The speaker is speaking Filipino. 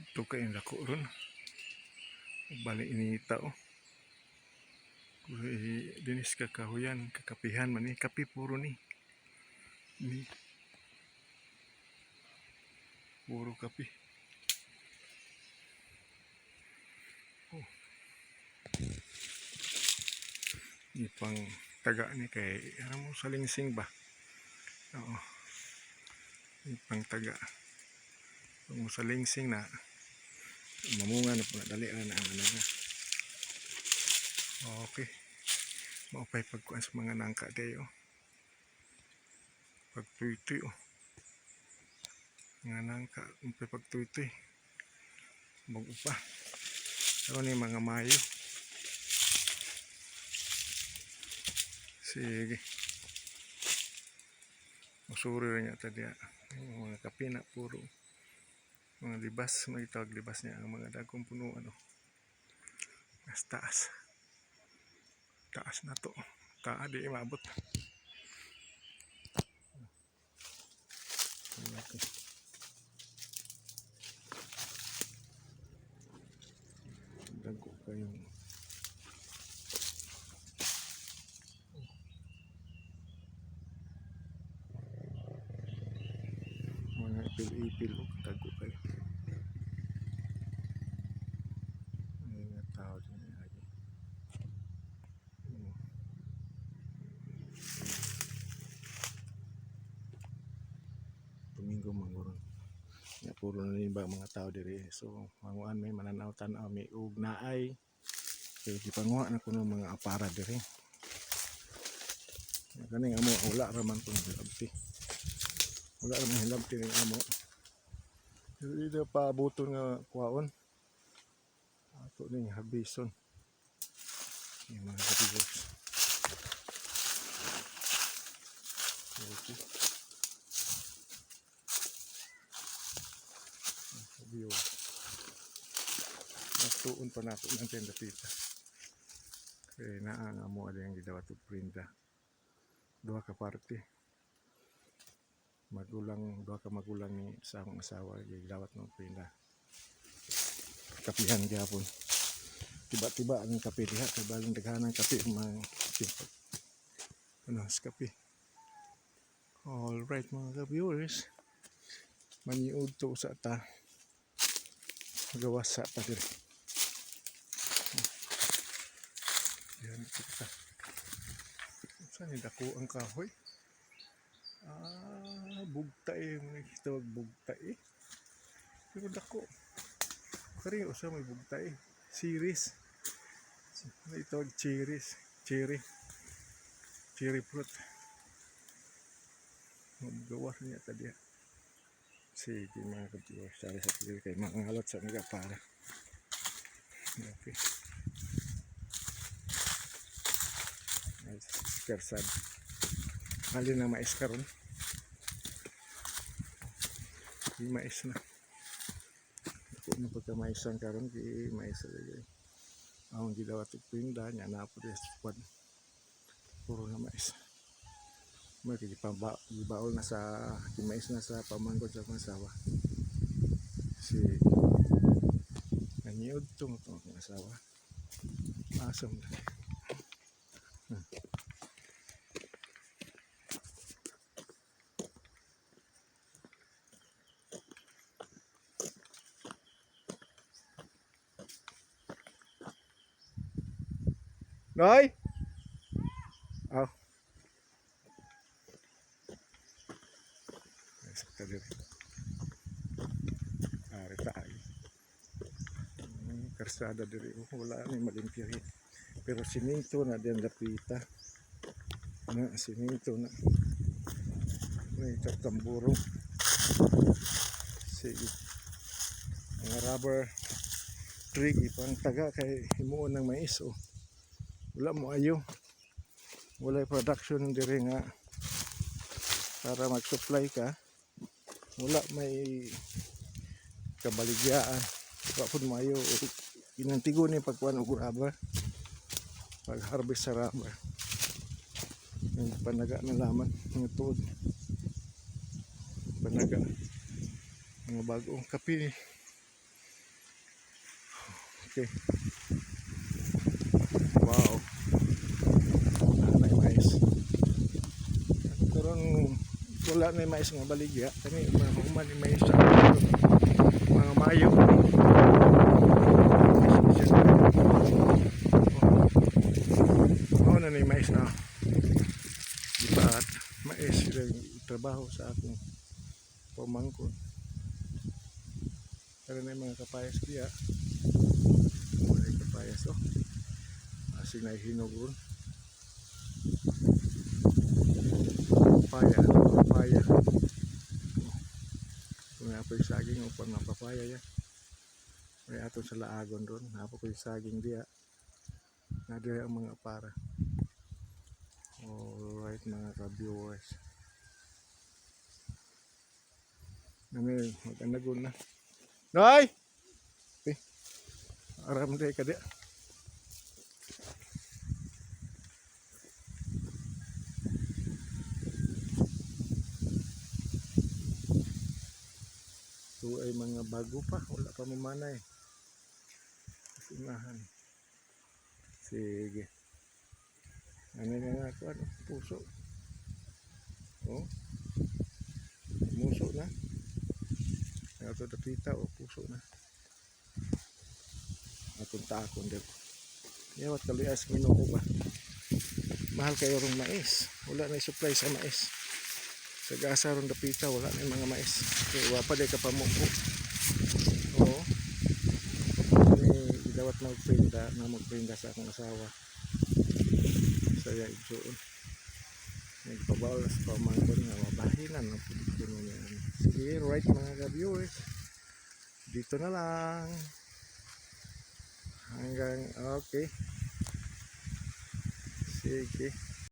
Ito kay lako ron. Bali inita oh. Dinis kakahuyan, kakapihan man ni kapi puro ni. Ni puro kapi. Oh. Ni pang taga ni kay ano mo salingsing ba? Oo. Ni pang taga. Pang salingsing na mamunga na po na dali na na. Okay. Maupay pagkuan sa mga nangka kayo. Pagtuy-tuy oh. Mga nangka, maupay pagtuy-tuy. Bago pa. Pero ni mga mayo. Sige. Masuri rin yata diya. Mga kapi na puro. Mga libas, magitawag libas niya. Ang mga dagong punuan oh. Mas taas. Taas na to. Taa di maabot. Dago kayong mga ipil-ipil o dago kayo. Ay nga tao din lagi. Domingo manguron. Nga puro na rin ba mga tao diri. So manguan may mananaw tanaw may ugnaay. Kaya gipanguha na kuno mga apara diri. Kaning amo wala raman tong hilabti. Wala raman hilabti ning amo. Dili pa buton nga kuwaon. Ato ning habison. Yung mga kapigos. Okay. View. Nagtuon pa nato ng tenda pita. Kaya naang amo ada yang gidawat og prinda. Dua ka parte. Magulang, dua ka magulang ni sa akong asawa gidawat ng prinda. Kapihan gyapon. Tiba-tiba ang kape diha kay baling daghanang kape mga ano sa kape. All right mga viewers. Maniud to sa ta. Gawas sa ta diri. Yan kita. Saan dako ang kahoy? Bugtae mo tawag bugtae. Pero dako. Kari usa may bugtae. Series. May tawag cherries. Cherry fruit. Magawas niya tadi. Sige mga viewers, sari sa pili kay mga halot sa mga para. Okay. Kersad. Hali na mais karon. Di mais na. Ako na pagka-maisan karon di mais lagi. Ang gidawat og pinda nya na po des squad. Puro na mais. May gibaol na sa mais na sa pamangkot sa asawa. Si naniud tong asawa. Asam na. Noy! Oh. Sakta diri. Ari tayo. Karsada diri. Wala ni malimpyo. Pero siminto na din lapita. Na siminto na. May tamburo. Sige. Mga rubber tree ipang taga kay himuon ng mais oh. Wala mo ayo. Wala production diri nga para mag-supply ka. Wala may kabaligyaan. Kapag mo ayo inantigo ni pagkuan og rubber. Pag harvest sa rubber. Yung panaga na laman ng tuod. Panaga. Mga bagong kape Okay. Wow. May mais. Karon wala na yung mais nga baligya. Kani mga human ni mais sa mga mayo. Oh, na ni mais na. Ipaat mais sila trabaho sa akong pamangkon. Karon na yung mga kapayas diya. Wala yung kapayas oh. Asing na hinog ron. Papaya. Kung nga po yung saging upang ng papaya yan. May aton sa laagon ron. Napo ko yung saging diya. Nadira ang mga para. Alright mga ka-viewers. Mag-anagon na. Noy! Eh, aram day ka diya. Ito ay mga bago pa. Wala pa mamanay. Unahan. Sige. Ano na nga ako? Ano? Puso. Oh. Puso na. Ito dapita o puso na. Atong takon dito. Yawat kaliyas minuko ba? Mahal kayo rong mais. Wala na supply sa mais. Sa gasa rong dapita wala na mga mais. Kaya wapa day kapamuko. Oo. Ini gidawat na magprinda sa akong asawa. Saya igsuon. Nagpabawal sa pamangkon nga mabahinan ng puno niya. Sige, right mga ka-viewers. Dito na lang. Hanggang okay. Sige.